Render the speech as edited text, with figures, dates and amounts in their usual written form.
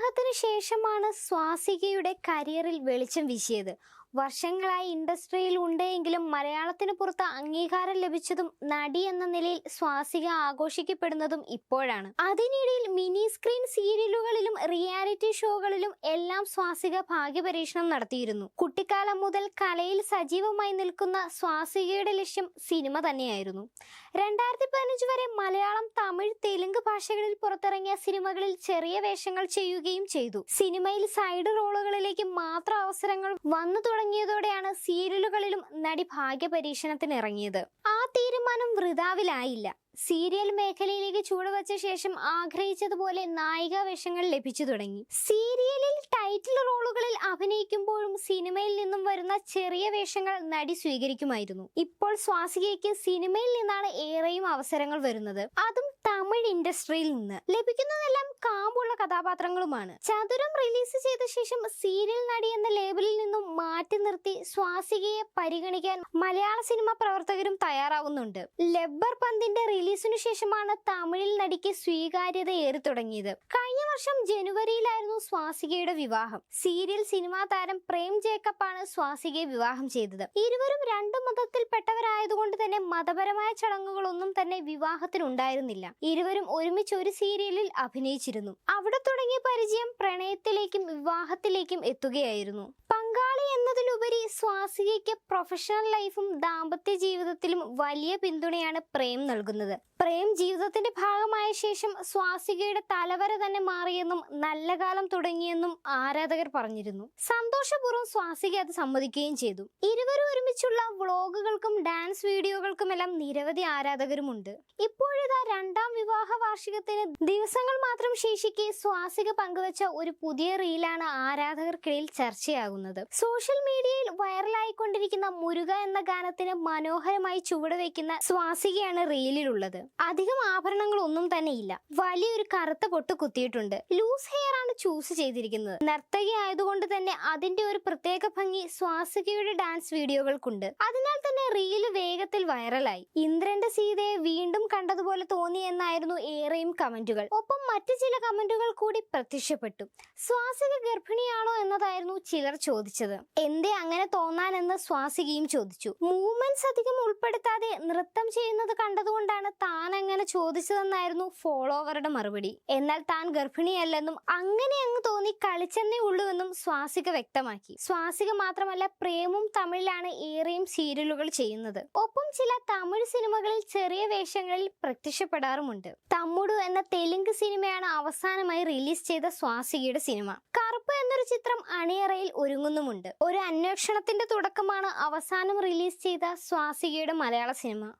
വിവാഹത്തിന് ശേഷമാണ് സ്വാസികയുടെ കരിയറിൽ വെളിച്ചം വീശിയത്. വർഷങ്ങളായി ഇൻഡസ്ട്രിയിൽ ഉണ്ടെങ്കിലും മലയാളത്തിന് പുറത്ത് അംഗീകാരം ലഭിച്ചതും നടി എന്ന നിലയിൽ സ്വാസിക ആഘോഷിക്കപ്പെടുന്നതും ഇപ്പോഴാണ്. അതിനിടയിൽ മിനി സ്ക്രീൻ സീരിയലുകളിലും റിയാലിറ്റി ഷോകളിലും എല്ലാം സ്വാസിക ഭാഗ്യപരീക്ഷണം നടത്തിയിരുന്നു. കുട്ടിക്കാലം മുതൽ കലയിൽ സജീവമായി നിൽക്കുന്ന സ്വാസികയുടെ ലക്ഷ്യം സിനിമ തന്നെയായിരുന്നു. 2015 വരെ മലയാളം, തമിഴ്, തെലുങ്ക് ഭാഷകളിൽ പുറത്തിറങ്ങിയ സിനിമകളിൽ ചെറിയ വേഷങ്ങൾ ചെയ്യുകയും ചെയ്തു. സിനിമയിൽ സൈഡ് റോളുകളിലേക്ക് മാത്രം അവസരങ്ങൾ വന്നു തുടങ്ങിയതോടെയാണ് സീരിയലുകളിലും നടി ഭാഗ്യപരീക്ഷണത്തിന് ഇറങ്ങിയത്. ആ തീരുമാനം വൃഥാവിലായില്ല. സീരിയൽ മേഖലയിലേക്ക് ചുവടുവച്ച ശേഷം ആഗ്രഹിച്ചതുപോലെ നായികാ വേഷങ്ങൾ ലഭിച്ചു തുടങ്ങി. സീരിയലിൽ ടൈറ്റിൽ റോളുകളിൽ അഭിനയിക്കുമ്പോഴും സിനിമയിൽ നിന്നും വരുന്ന ചെറിയ വേഷങ്ങൾ നടി സ്വീകരിക്കുമായിരുന്നു. ഇപ്പോൾ സ്വാസികയ്ക്ക് സിനിമയിൽ നിന്നാണ് ഏറെയും അവസരങ്ങൾ വരുന്നത്. അതും തമിഴ് ഇൻഡസ്ട്രിയിൽ നിന്ന്. ലഭിക്കുന്നതെല്ലാം കാമ്പുള്ള കഥാപാത്രങ്ങളുമാണ്. ചതുരം റിലീസ് ചെയ്ത ശേഷം സീരിയൽ നടി എന്ന ലേബലിൽ നിന്നും മാറ്റി നിർത്തി സ്വാസികയെ പരിഗണിക്കാൻ മലയാള സിനിമാ പ്രവർത്തകരും തയ്യാറാവുന്നുണ്ട്. ലബ്ബർ പന്തിന്റെ റിലീസിനു ശേഷമാണ് തമിഴിൽ നടിക്ക് സ്വീകാര്യത ഏറി തുടങ്ങിയത്. കഴിഞ്ഞ വർഷം ജനുവരിയിലായിരുന്നു സ്വാസികയുടെ വിവാഹം. സീരിയൽ സിനിമാ താരം പ്രേം ജേക്കബാണ് സ്വാസികയെ വിവാഹം ചെയ്തത്. ഇരുവരും രണ്ടു മതത്തിൽപ്പെട്ടവരായതുകൊണ്ട് തന്നെ മതപരമായ ചടങ്ങുകളൊന്നും തന്നെ വിവാഹത്തിനുണ്ടായിരുന്നില്ല. ഇരുവരും ഒരുമിച്ച് ഒരു സീരിയലിൽ അഭിനയിച്ചിരുന്നു. അവിടെ തുടങ്ങിയ പരിചയം പ്രണയത്തിലേക്കും വിവാഹത്തിലേക്കും എത്തുകയായിരുന്നു. പങ്കാളി എന്നതിലുപരി സ്വാസികയ്ക്ക് പ്രൊഫഷണൽ ലൈഫും ദാമ്പത്യ ജീവിതത്തിലും വലിയ പിന്തുണയാണ് പ്രേം നൽകുന്നത്. പ്രേം ജീവിതത്തിന്റെ ഭാഗമായ ശേഷം സ്വാസികയുടെ തലവര തന്നെ മാറിയെന്നും നല്ല കാലം തുടങ്ങിയെന്നും ആരാധകർ പറഞ്ഞിരുന്നു. സന്തോഷപൂർവ്വം സ്വാസിക അത് സമ്മതിക്കുകയും ചെയ്തു. ഇരുവരും ഒരുമിച്ചുള്ള വ്ളോഗുകൾക്കും ഡാൻസ് വീഡിയോകൾക്കുമെല്ലാം നിരവധി ആരാധകരുമുണ്ട്. ഇപ്പോഴിതാ രണ്ടാം വിവാഹ വാർഷികത്തിന് ദിവസങ്ങൾ മാത്രം ശേഷിക്കെ സ്വാസിക പങ്കുവച്ച ഒരു പുതിയ റീലാണ് ആരാധകർക്കിടയിൽ ചർച്ചയാകുന്നത്. സോഷ്യൽ മീഡിയയിൽ വൈറലായിക്കൊണ്ടിരിക്കുന്ന മുരുക എന്ന ഗാനത്തിന് മനോഹരമായി ചുവടുവെക്കുന്ന സ്വാസികയാണ് റീലിലുള്ളത്. അധികം ആഭരണങ്ങളൊന്നും തന്നെ ഇല്ല. വലിയൊരു കറുത്ത പൊട്ട് കുത്തിയിട്ടുണ്ട്. ലൂസ് ഹെയർ ആണ് ചൂസ് ചെയ്തിരിക്കുന്നത്. നർത്തകി ആയതുകൊണ്ട് തന്നെ അതിന്റെ ഒരു പ്രത്യേക ഭംഗി സ്വാസികയുടെ ഡാൻസ് വീഡിയോകൾക്കുണ്ട്. അതിനാൽ തന്നെ റീല് വേഗത്തിൽ വൈറലായി. ഇന്ദ്രന്റെ സീതയെ വീണ്ടും കണ്ടതുപോലെ തോന്നി എന്നായിരുന്നു ഏറെയും കമന്റുകൾ. ഒപ്പം മറ്റു ചില കമന്റുകൾ കൂടി പ്രത്യക്ഷപ്പെട്ടു. സ്വാസിക ഗർഭിണിയാണോ എന്നതായിരുന്നു ചിലർ ചോദിച്ചത്. എന്തേ അങ്ങനെ തോന്നാനെന്ന് സ്വാസികയും ചോദിച്ചു. മൂവ്മെന്റ്സ് അധികം ഉൾപ്പെടുത്താതെ നൃത്തം ചെയ്യുന്നത് കണ്ടതുകൊണ്ടാണ് താൻ അങ്ങനെ ചോദിച്ചതെന്നായിരുന്നു ഫോളോവറുടെ മറുപടി. എന്നാൽ താൻ ഗർഭിണിയല്ലെന്നും അങ്ങനെ അങ്ങ് തോന്നി കളിച്ചെന്നേ ഉള്ളൂവെന്നും സ്വാസിക വ്യക്തമാക്കി. സ്വാസിക മാത്രമല്ല, പ്രേമും തമിഴിലാണ് ഏറെയും സീരിയലുകൾ ചെയ്യുന്നത്. ഒപ്പം ചില തമിഴ് സിനിമകളിൽ ചെറിയ വേഷങ്ങളിൽ പ്രത്യക്ഷപ്പെടാറുമുണ്ട്. തമ്മുടു എന്ന തെലുങ്ക് സിനിമയാണ് അവസാനമായി റിലീസ് ചെയ്ത സ്വാസികയുടെ സിനിമ. കറുപ്പ് എന്നൊരു ചിത്രം അണിയറയിൽ ഒരുങ്ങുന്നുമുണ്ട്. ഒരു അന്വേഷണത്തിന്റെ തുടക്കമാണ് അവസാനം റിലീസ് ചെയ്ത സ്വാസികയുടെ മലയാള സിനിമ.